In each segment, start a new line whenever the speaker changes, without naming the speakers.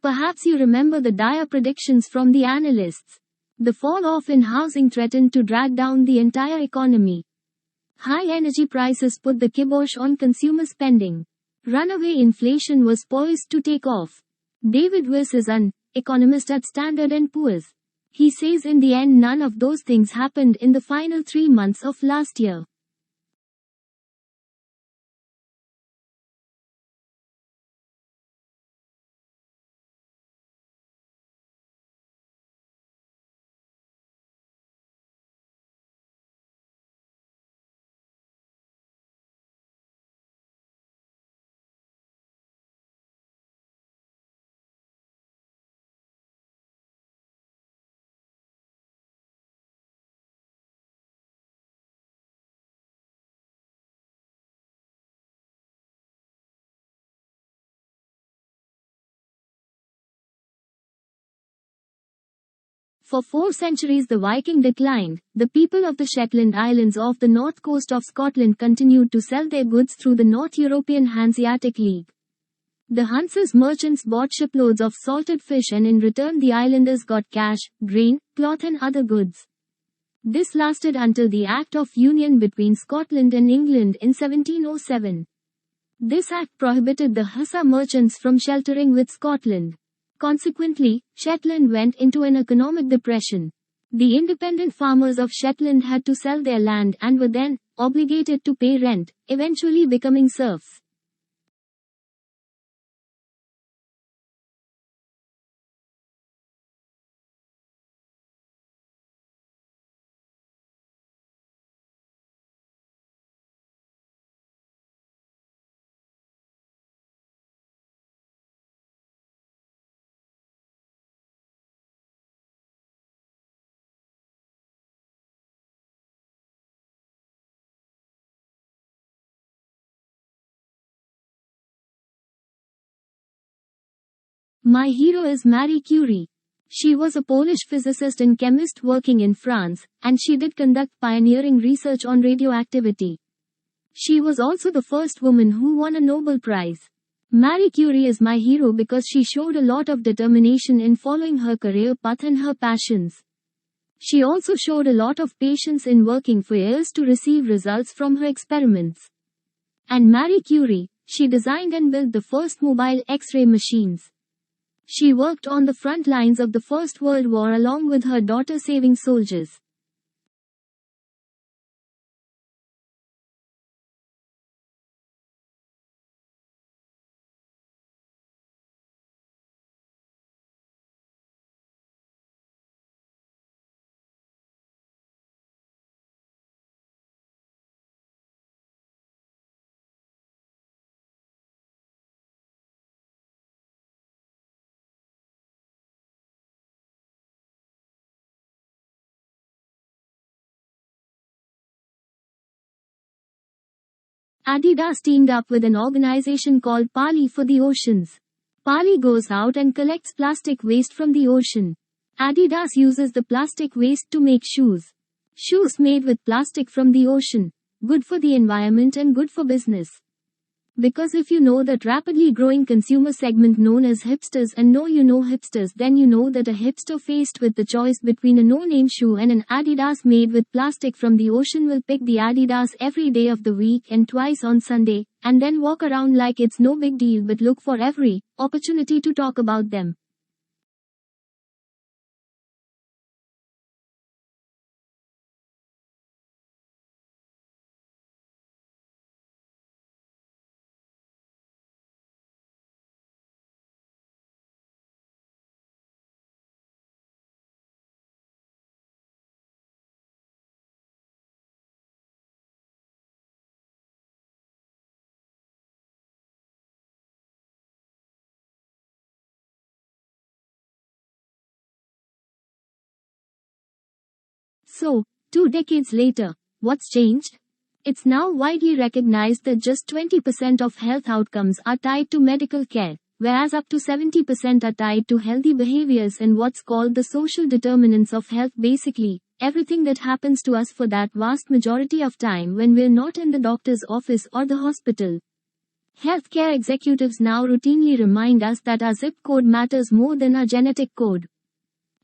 Perhaps you remember the dire predictions from the analysts. The fall-off in housing threatened to drag down the entire economy. High energy prices put the kibosh on consumer spending. Runaway inflation was poised to take off. David Weiss is an economist at Standard & Poor's. He says in the end none of those things happened in the final 3 months of last year. For 4 centuries the Viking declined. The people of the Shetland Islands off the north coast of Scotland continued to sell their goods through the North European Hanseatic League. The Hanse's merchants bought shiploads of salted fish and in return the islanders got cash, grain, cloth and other goods. This lasted until the Act of Union between Scotland and England in 1707. This act prohibited the Hanse merchants from sheltering with Scotland. Consequently, Shetland went into an economic depression. The independent farmers of Shetland had to sell their land and were then obligated to pay rent, eventually becoming serfs. My hero is Marie Curie. She was a Polish physicist and chemist working in France, and she did conduct pioneering research on radioactivity. She was also the first woman who won a Nobel Prize. Marie Curie is my hero because she showed a lot of determination in following her career path and her passions. She also showed a lot of patience in working for years to receive results from her experiments. And Marie Curie, she designed and built the first mobile X-ray machines. She worked on the front lines of the First World War along with her daughter saving soldiers. Adidas teamed up with an organization called Parley for the Oceans. Parley goes out and collects plastic waste from the ocean. Adidas uses the plastic waste to make shoes. Shoes made with plastic from the ocean. Good for the environment and good for business. Because if you know that rapidly growing consumer segment known as hipsters and know you know hipsters, then you know that a hipster faced with the choice between a no-name shoe and an Adidas made with plastic from the ocean will pick the Adidas every day of the week and twice on Sunday, and then walk around like it's no big deal but look for every opportunity to talk about them. So, 2 decades later, what's changed? It's now widely recognized that just 20% of health outcomes are tied to medical care, whereas up to 70% are tied to healthy behaviors and what's called the social determinants of health. Basically, everything that happens to us for that vast majority of time when we're not in the doctor's office or the hospital. Healthcare executives now routinely remind us that our zip code matters more than our genetic code.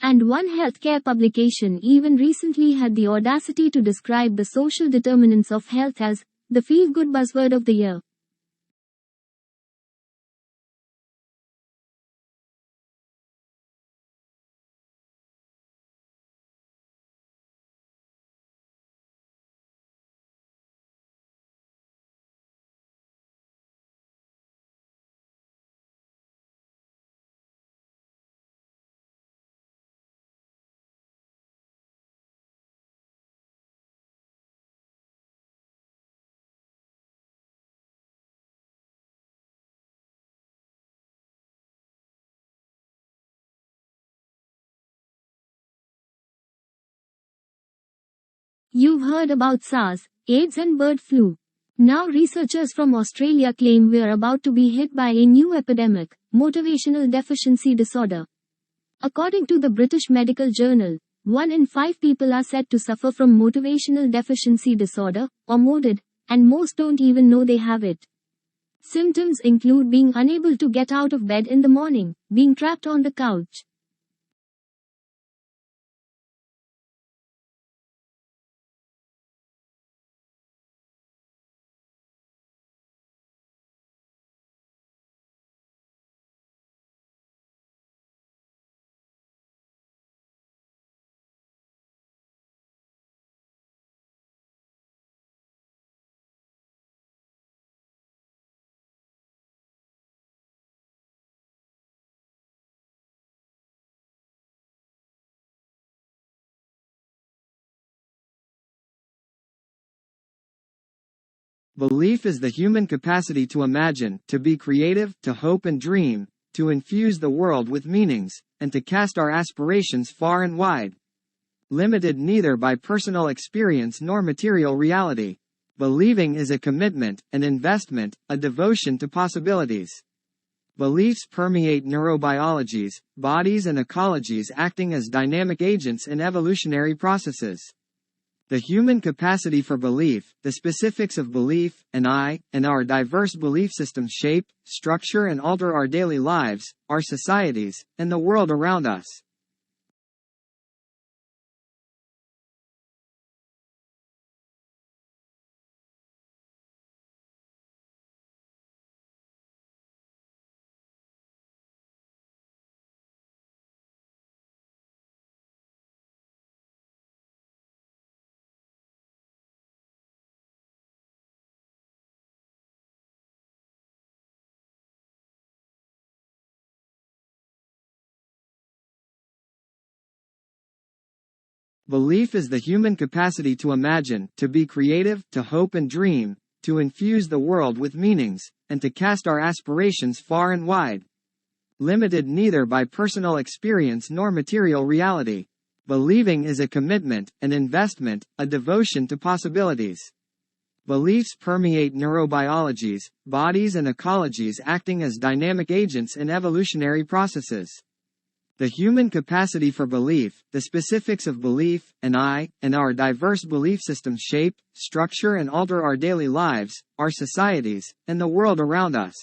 And one healthcare publication even recently had the audacity to describe the social determinants of health as the feel-good buzzword of the year. You've heard about SARS, AIDS and bird flu. Now researchers from Australia claim we're about to be hit by a new epidemic, motivational deficiency disorder. According to the British Medical Journal, 1 in 5 people are said to suffer from motivational deficiency disorder, or MODD, and most don't even know they have it. Symptoms include being unable to get out of bed in the morning, being trapped on the couch,
Belief is the human capacity to imagine, to be creative, to hope and dream, to infuse the world with meanings, and to cast our aspirations far and wide. Limited neither by personal experience nor material reality. Believing is a commitment, an investment, a devotion to possibilities. Beliefs permeate neurobiologies, bodies and ecologies acting as dynamic agents in evolutionary processes. The human capacity for belief, the specifics of belief, and our diverse belief systems shape, structure and alter our daily lives, our societies, and the world around us. Belief is the human capacity to imagine, to be creative, to hope and dream, to infuse the world with meanings, and to cast our aspirations far and wide. Limited neither by personal experience nor material reality. Believing is a commitment, an investment, a devotion to possibilities. Beliefs permeate neurobiologies, bodies and ecologies acting as dynamic agents in evolutionary processes. The human capacity for belief, the specifics of belief, and our diverse belief systems shape, structure and alter our daily lives, our societies, and the world around us.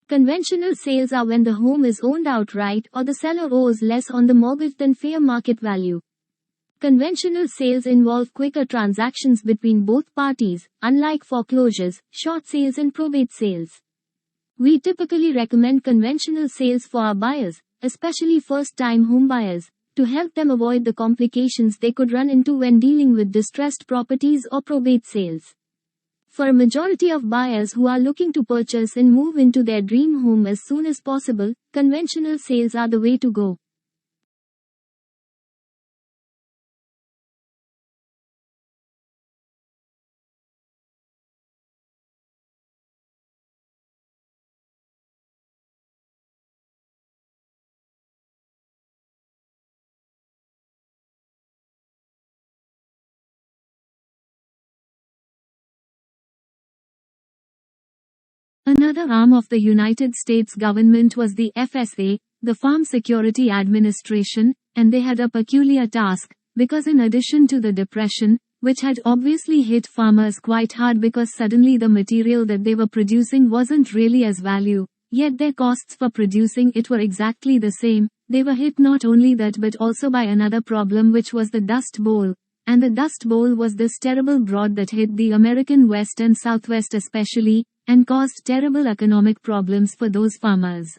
Conventional sales are when the home is owned outright or the seller owes less on the mortgage than fair market value. Conventional sales involve quicker transactions between both parties, unlike foreclosures, short sales and probate sales. We typically recommend conventional sales for our buyers, especially first-time home buyers, to help them avoid the complications they could run into when dealing with distressed properties or probate sales. For a majority of buyers who are looking to purchase and move into their dream home as soon as possible, conventional sales are the way to go. Another arm of the United States government was the FSA, the Farm Security Administration, and they had a peculiar task, because in addition to the depression, which had obviously hit farmers quite hard because suddenly the material that they were producing wasn't really as value, yet their costs for producing it were exactly the same, they were hit not only that but also by another problem, which was the Dust Bowl. And the Dust Bowl was this terrible drought that hit the American West and Southwest especially, and caused terrible economic problems for those farmers.